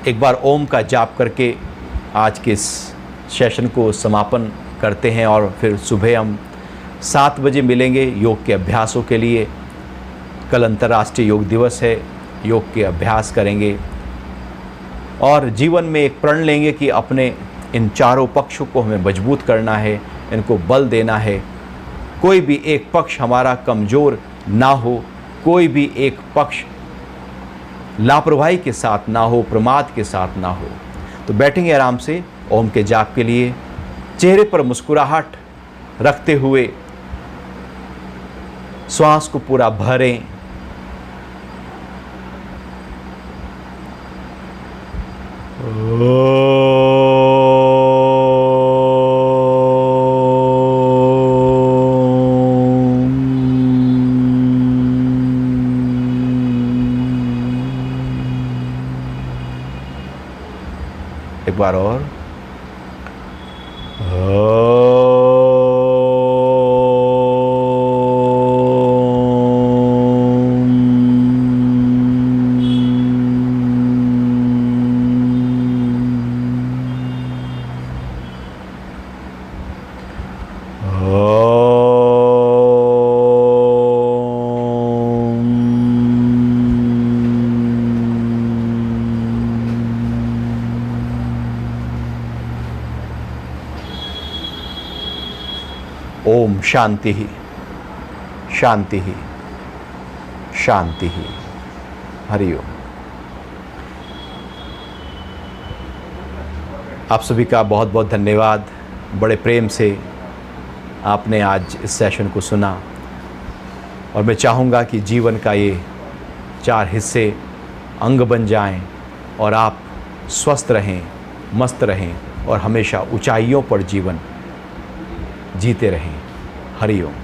एक बार ओम का जाप करके आज के इस सेशन को समापन करते हैं और फिर सुबह हम 7 बजे मिलेंगे योग के अभ्यासों के लिए। कल अंतर्राष्ट्रीय योग दिवस है, योग के अभ्यास करेंगे और जीवन में एक प्रण लेंगे कि अपने इन चारों पक्षों को हमें मजबूत करना है, इनको बल देना है। कोई भी एक पक्ष हमारा कमज़ोर ना हो, कोई भी एक पक्ष लापरवाही के साथ ना हो, प्रमाद के साथ ना हो। तो बैठेंगे आराम से ओम के जाप के लिए, चेहरे पर मुस्कुराहट रखते हुए श्वास को पूरा भरें। एक बार और ओम शांति ही शांति ही शांति ही। हरिओम। आप सभी का बहुत बहुत धन्यवाद। बड़े प्रेम से आपने आज इस सेशन को सुना और मैं चाहूँगा कि जीवन का ये 4 हिस्से अंग बन जाएं और आप स्वस्थ रहें, मस्त रहें और हमेशा ऊंचाइयों पर जीवन जीते रहें। हरि ओम।